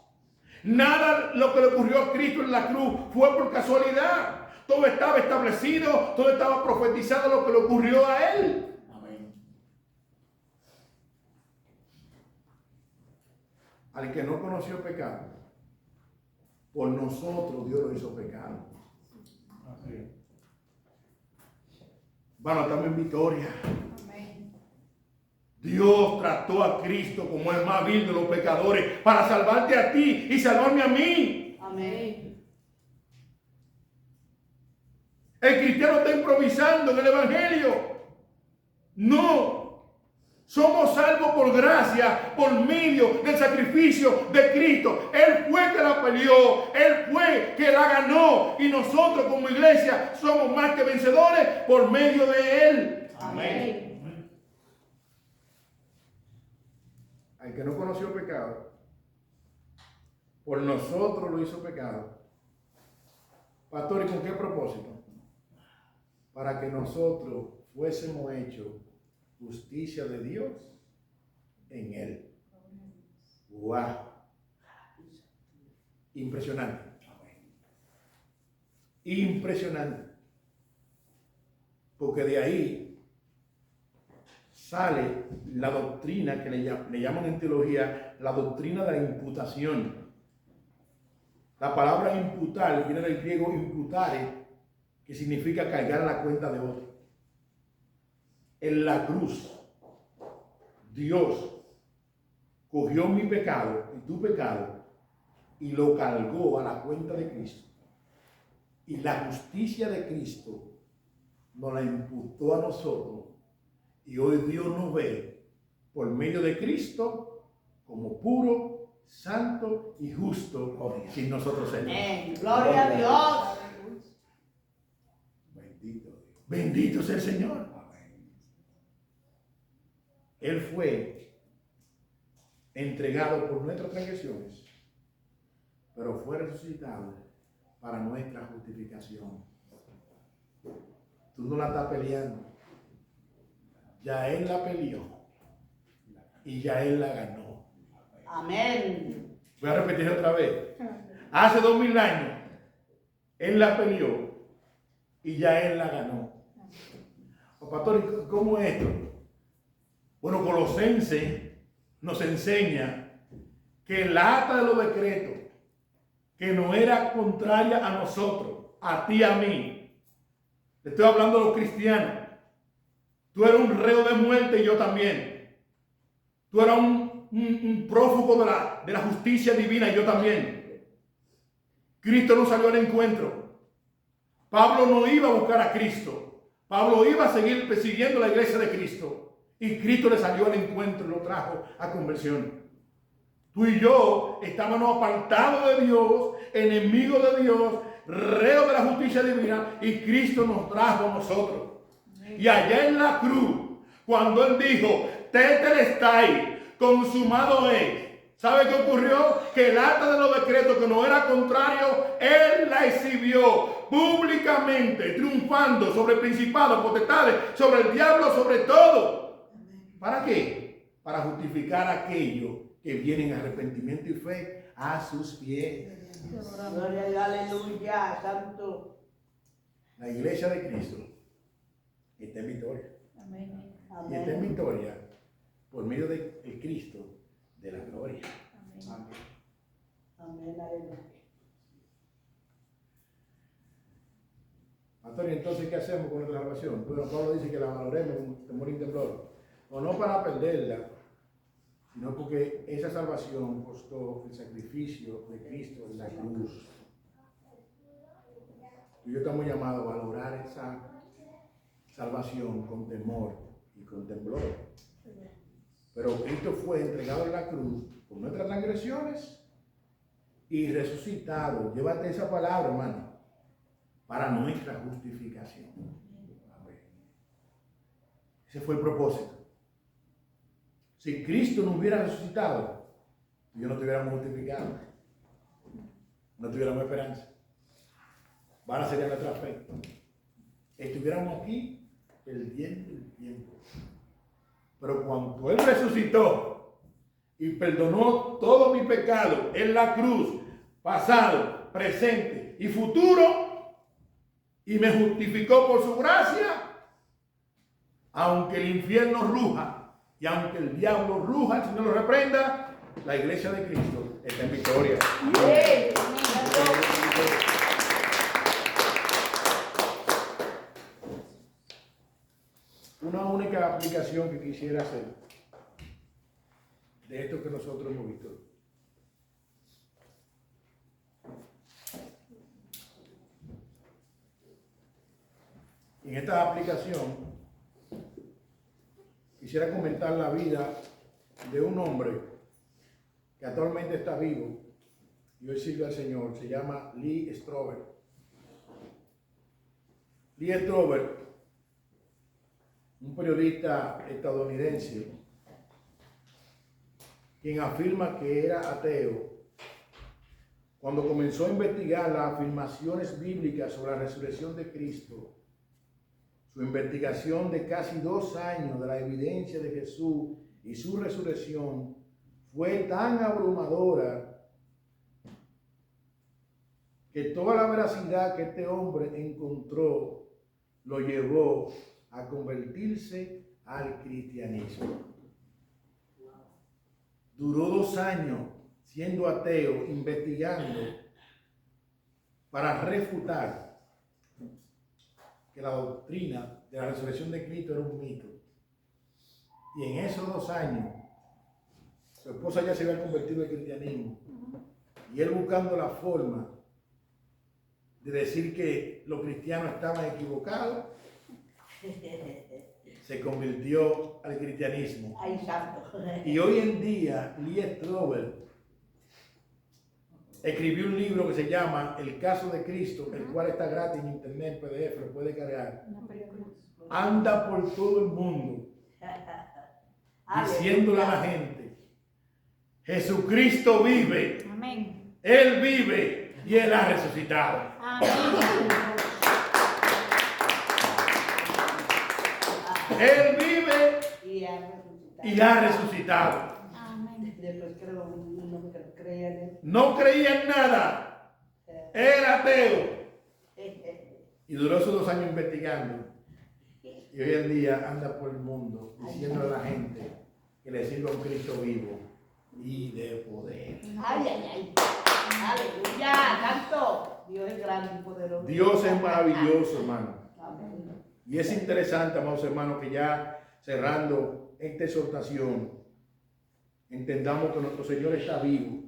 Nada lo que le ocurrió a Cristo en la cruz fue por casualidad. Todo estaba establecido, todo estaba profetizado lo que le ocurrió a él. Amén. Al que no conoció pecado, por nosotros Dios lo hizo pecado. Así. Bueno, estamos en victoria. Amén. Dios trató a Cristo como el más vil de los pecadores para salvarte a ti y salvarme a mí. Amén. El cristiano está improvisando en el evangelio. No. Somos salvos por gracia, por medio del sacrificio de Cristo. Él fue que la peleó, Él fue que la ganó. Y nosotros como iglesia somos más que vencedores por medio de Él. Amén. Al que no conoció pecado, por nosotros lo hizo pecado. Pastor, ¿y con qué propósito? Para que nosotros fuésemos hechos justicia de Dios en él. ¡Wow! Impresionante. Impresionante. Porque de ahí sale la doctrina que le llaman en teología la doctrina de la imputación. La palabra imputar viene del griego imputare, que significa cargar a la cuenta de otro. En la cruz, Dios cogió mi pecado y tu pecado y lo cargó a la cuenta de Cristo. Y la justicia de Cristo nos la imputó a nosotros. Y hoy Dios nos ve por medio de Cristo como puro, santo y justo sin nosotros ser. Gloria a Dios. Bendito sea el Señor. Amén. Él fue entregado por nuestras transgresiones, pero fue resucitado para nuestra justificación. Tú no la estás peleando. Ya Él la peleó y ya Él la ganó. Amén. Voy a repetir otra vez. hace 2000 años, Él la peleó y ya Él la ganó. Oh, pastor, ¿cómo es esto? Bueno, Colosenses nos enseña que el acta de los decretos, que no era contraria a nosotros, a ti, a mí, le estoy hablando a los cristianos, tú eres un reo de muerte y yo también. Tú eras un prófugo de la justicia divina y yo también. Cristo no salió al encuentro. Pablo no iba a buscar a Cristo. Pablo iba a seguir persiguiendo la iglesia de Cristo. Y Cristo le salió al encuentro y lo trajo a conversión. Tú y yo estábamos apartados de Dios, enemigos de Dios, reos de la justicia divina, y Cristo nos trajo a nosotros. Y allá en la cruz, cuando Él dijo, tetelestai, consumado es, ¿sabe qué ocurrió? Que el acta de los decretos, que no era contrario, Él la exhibió públicamente, triunfando sobre el principado, potestades, sobre el diablo, sobre todo. ¿Para qué? Para justificar a aquellos que vienen arrepentimiento y fe a sus pies. Gloria, aleluya, santo. La iglesia de Cristo está en victoria. Amén. Y está en victoria por medio del Cristo de la gloria. Amén. Amén, aleluya. Antonio, entonces, ¿qué hacemos con nuestra salvación? Bueno, Pablo dice que la valoremos con temor y temblor. O no para perderla, sino porque esa salvación costó el sacrificio de Cristo en la cruz. Y yo estamos llamados a valorar esa salvación con temor y con temblor. Pero Cristo fue entregado en la cruz por nuestras transgresiones y resucitado. Llévate esa palabra, hermano, para nuestra justificación. Amén. Ese fue el propósito. Si Cristo no hubiera resucitado, yo no estuviéramos justificados, no tuviéramos esperanza. Vana sería nuestra fe. Estuviéramos aquí perdiendo el tiempo. Pero cuando Él resucitó y perdonó todo mi pecado en la cruz, pasado, presente y futuro, y me justificó por su gracia, aunque el infierno ruja y aunque el diablo ruja, el Señor lo reprenda, la iglesia de Cristo está en victoria. Amén. Una única aplicación que quisiera hacer de esto que nosotros hemos visto. En esta aplicación quisiera comentar la vida de un hombre que actualmente está vivo y hoy sirve al Señor. Se llama Lee Strobel. Lee Strobel, un periodista estadounidense, quien afirma que era ateo, cuando comenzó a investigar las afirmaciones bíblicas sobre la resurrección de Cristo. Su investigación de casi 2 años de la evidencia de Jesús y su resurrección fue tan abrumadora que toda la veracidad que este hombre encontró lo llevó a convertirse al cristianismo. Duró 2 años siendo ateo, investigando para refutar que la doctrina de la resurrección de Cristo era un mito. Y en esos 2 años, su esposa ya se había convertido al cristianismo. Y él buscando la forma de decir que los cristianos estaban equivocados, se convirtió al cristianismo. Ay, santo. Y hoy en día, Lee Strobel escribió un libro que se llama El caso de Cristo, el cual está gratis en internet, PDF, lo puede cargar. Anda por todo el mundo diciéndole a la gente: Jesucristo vive. Amén. Él vive y Él ha resucitado. Amén. Él vive Y ha resucitado. y ha resucitado. Amén. Después creo, no creo, creía en él. No creía en nada. Era ateo. Y duró esos 2 años investigando. Y hoy en día anda por el mundo diciendo a la gente que le sirva a un Cristo vivo y de poder. Ay, ay, ay. Aleluya, santo. Dios es grande y poderoso. Dios es maravilloso, hermano. Amén. Y es interesante, amados hermanos, que ya cerrando esta exhortación, entendamos que nuestro Señor está vivo,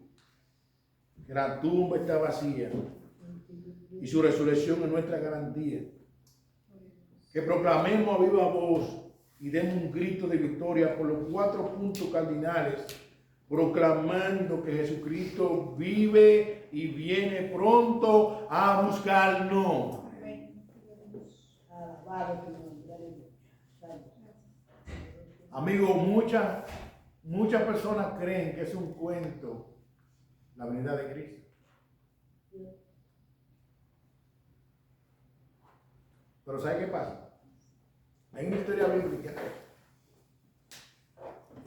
que la tumba está vacía y su resurrección es nuestra garantía. Que proclamemos a viva voz y demos un grito de victoria por los 4 puntos cardinales, proclamando que Jesucristo vive y viene pronto a buscarnos. Alabado tu nombre. Aleluya. Santo. Amigos, muchas personas creen que es un cuento la venida de Cristo. Pero ¿sabe qué pasa? Hay una historia bíblica,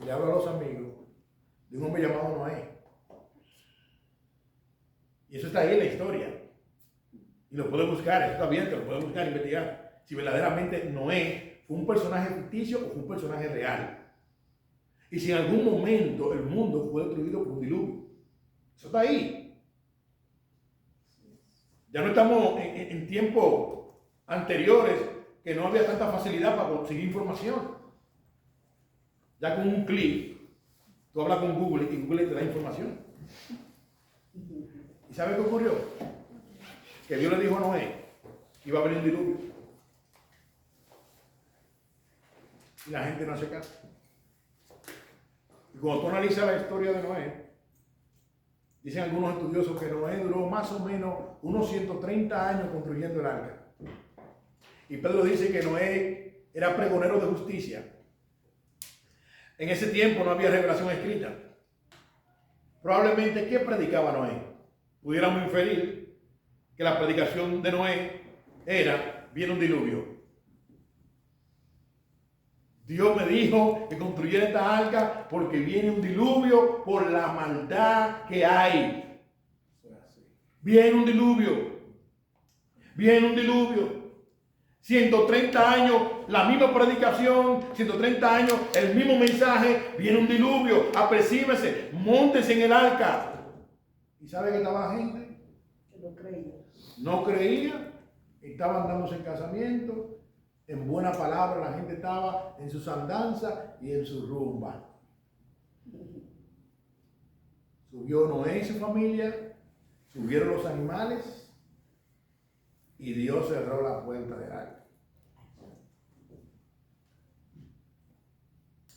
y le hablo a los amigos, de un hombre llamado Noé. Y eso está ahí en la historia. Y lo puede buscar, eso está bien, que lo puede buscar, investigar. Si verdaderamente Noé fue un personaje ficticio o fue un personaje real. Y si en algún momento el mundo fue destruido por un diluvio. Eso está ahí. Ya no estamos en tiempos anteriores que no había tanta facilidad para conseguir información. Ya con un clic, tú hablas con Google y Google te da información. ¿Y sabes qué ocurrió? Que Dios le dijo a Noé que iba a venir un diluvio. Y la gente no hace caso. Y cuando tú analizas la historia de Noé, dicen algunos estudiosos que Noé duró más o menos unos 130 años construyendo el arca. Y Pedro dice que Noé era pregonero de justicia. En ese tiempo no había revelación escrita. Probablemente, ¿qué predicaba Noé? Pudiéramos inferir que la predicación de Noé era: viene un diluvio. Dios me dijo que construyera esta arca porque viene un diluvio por la maldad que hay. Viene un diluvio. Viene un diluvio. 130 años, la misma predicación, 130 años, el mismo mensaje, viene un diluvio, apercíbese, móntese en el arca. ¿Y sabe que estaba la gente? Que lo creía. No creía, estaban dándose en casamiento, en buena palabra, la gente estaba en sus andanzas y en su rumba. Subió Noé y su familia, subieron los animales, y Dios cerró la puerta del arca.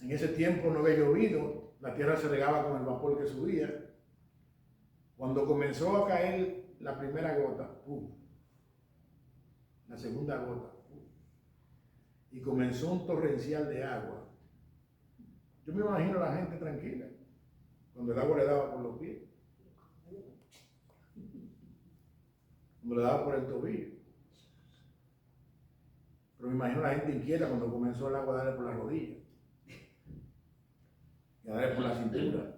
En ese tiempo no había llovido, la tierra se regaba con el vapor que subía. Cuando comenzó a caer la primera gota, la segunda gota, y comenzó un torrencial de agua. Yo me imagino a la gente tranquila, cuando el agua le daba por los pies, cuando le daba por el tobillo. Pero me imagino a la gente inquieta cuando comenzó el agua a darle por las rodillas, y a darle por la cintura,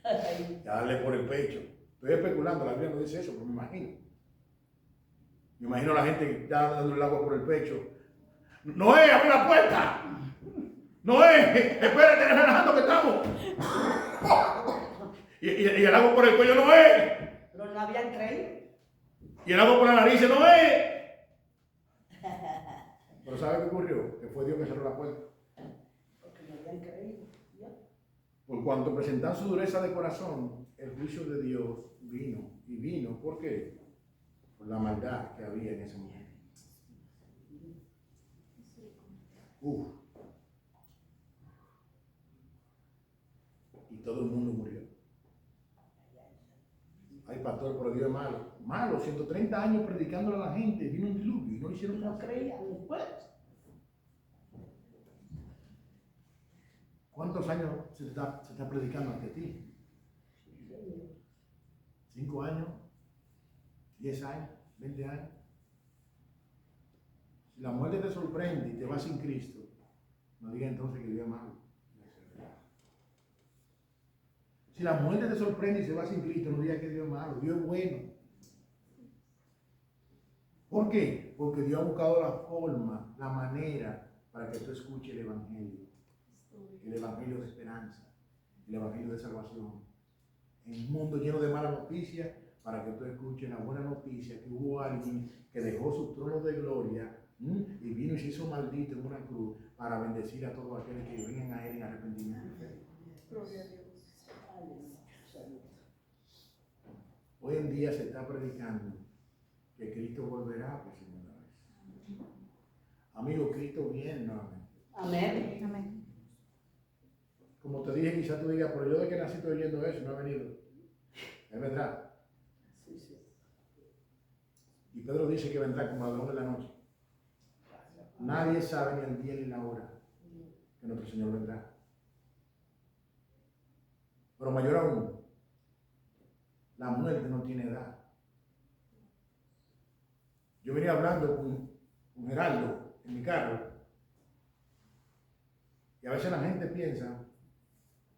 y a darle por el pecho. Estoy especulando, la Biblia no dice eso, pero me imagino. Me imagino a la gente ya dando el agua por el pecho. Noé, abre la puerta. Noé, espérate, relajando que estamos. Y el agua por el cuello, Noé. Pero no habían creído. Y el agua por la nariz, Noé. Pero ¿sabe qué ocurrió? Que fue Dios que cerró la puerta. Porque no habían creído. ¿Ya? Por cuanto presentan su dureza de corazón, el juicio de Dios vino. Y vino, ¿por qué? Por la maldad que había en ese momento. Y todo el mundo murió. Ay, pastor, pero Dios es malo. Malo, 130 años predicándole a la gente, vino un diluvio y no le hicieron No caso. creían después. ¿Cuántos años se está predicando ante ti? 5 años, 10 años, 20 años. Si la muerte te sorprende y te vas sin Cristo, no digas entonces que Dios es malo. Si la muerte te sorprende y se va sin Cristo, no digas que Dios es malo. Dios es bueno. ¿Por qué? Porque Dios ha buscado la forma, la manera para que tú escuches el Evangelio de esperanza, el Evangelio de salvación. En un mundo lleno de malas noticias, para que tú escuches la buena noticia que hubo alguien que dejó su trono de gloria y vino y se hizo maldito en una cruz para bendecir a todos aquellos que vengan a él en arrepentimiento y fe. Gloria a Dios. Hoy en día se está predicando que Cristo volverá por segunda vez. Amigo, Cristo viene nuevamente. Amén. Amén. Como te dije, quizás tú digas, pero yo de que nací estoy oyendo eso, no ha venido. Él vendrá. Sí, sí. Y Pedro dice que vendrá como ladrón de la noche. Nadie sabe ni el día ni la hora que nuestro Señor vendrá. Pero mayor aún, la muerte no tiene edad. Yo venía hablando con Geraldo en mi carro y a veces la gente piensa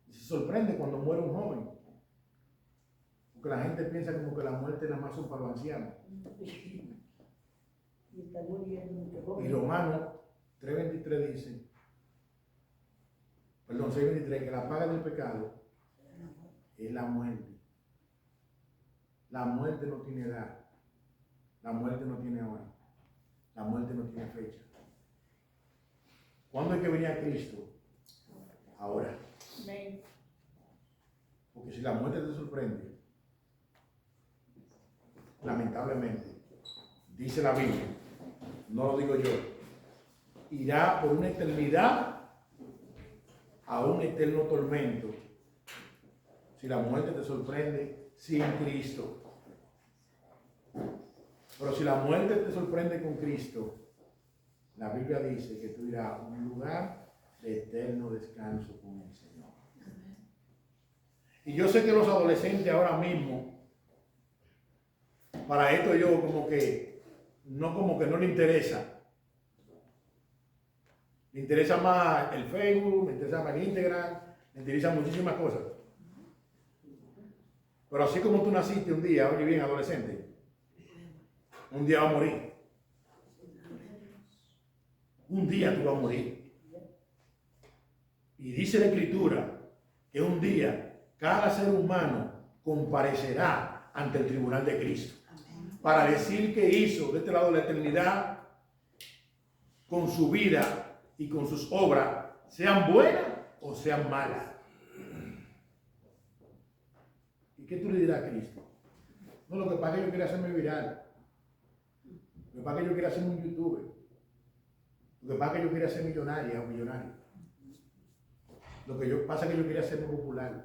y se sorprende cuando muere un joven, porque la gente piensa como que la muerte nada más son para los ancianos. Y está muriendo mucho Y joven. Romanos 3:23 dice, perdón, 6:23, que la paga del pecado es la muerte. La muerte no tiene edad. La muerte no tiene hora. La muerte no tiene fecha. ¿Cuándo es que venía Cristo? Ahora. Amén. Porque si la muerte te sorprende, lamentablemente, dice la Biblia, no lo digo yo, irá por una eternidad a un eterno tormento. Si la muerte te sorprende sin Cristo. Pero si la muerte te sorprende con Cristo, la Biblia dice que tú irás a un lugar de eterno descanso con el Señor. Y yo sé que los adolescentes ahora mismo, para esto yo como que no le interesa. Le interesa más el Facebook, le interesa más el Instagram, le interesan muchísimas cosas. Pero así como tú naciste un día, oye bien, adolescente, un día vas a morir. Un día tú vas a morir. Y dice la Escritura que un día cada ser humano comparecerá ante el tribunal de Cristo para decir qué hizo de este lado de la eternidad con su vida y con sus obras, sean buenas o sean malas. ¿Y qué tú le dirás a Cristo? No, lo que pasa es que yo quería hacerme viral. Lo que pasa es que yo quería ser un youtuber. Lo que pasa es que yo quería ser millonaria o millonario. Lo que pasa es que yo quería ser muy popular.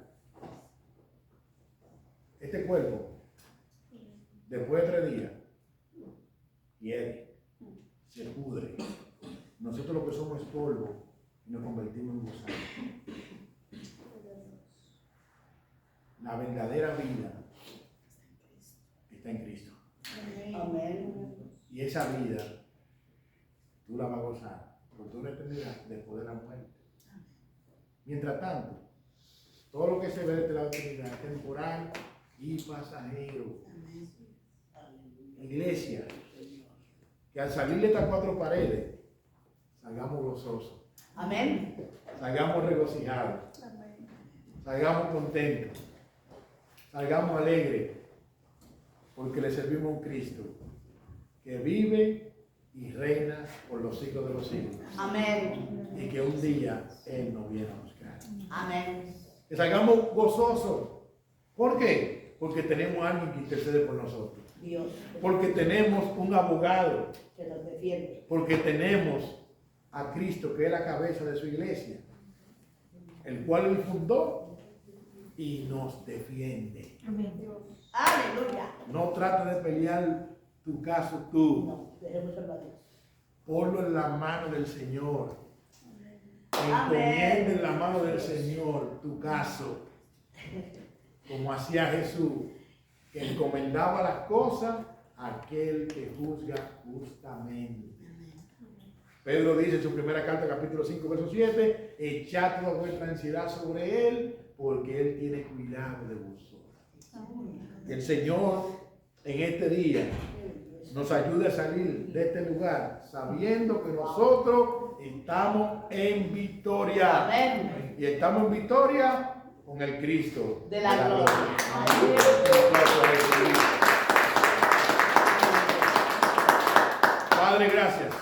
Este cuerpo, después de 3 días, hiere, se pudre. Nosotros lo que somos es polvo y nos convertimos en gusanos. La verdadera vida está en Cristo. Amén. Y esa vida, tú la vas a gozar por toda la eternidad después de la muerte. Mientras tanto, todo lo que se ve desde la eternidad es temporal y pasajero. Iglesia, que al salir de estas 4 paredes, salgamos gozosos, Amén. salgamos regocijados, salgamos contentos, salgamos alegres, porque le servimos a un Cristo que vive y reina por los siglos de los siglos. Amén. Y que un día Él nos viene a buscar. Amén. Que salgamos gozosos. ¿Por qué? Porque tenemos a alguien que intercede por nosotros. Dios Porque tenemos un abogado. que nos defiende. Porque tenemos a Cristo, que es la cabeza de su iglesia, el cual Él fundó y nos defiende. Amén. Aleluya. No trata de pelear tu caso tú. No, dejemos al Dios. Ponlo en la mano del Señor. Amén. Encomienda en la mano del Señor tu caso. Como hacía Jesús, que encomendaba las cosas a aquel que juzga justamente. Pedro dice en su primera carta, capítulo 5, verso 7, echad toda vuestra ansiedad sobre Él, porque Él tiene cuidado de vosotros. Que el Señor en este día nos ayude a salir de este lugar sabiendo que nosotros estamos en victoria. Amén. Y estamos en victoria con el Cristo De la gloria. Padre, gracias.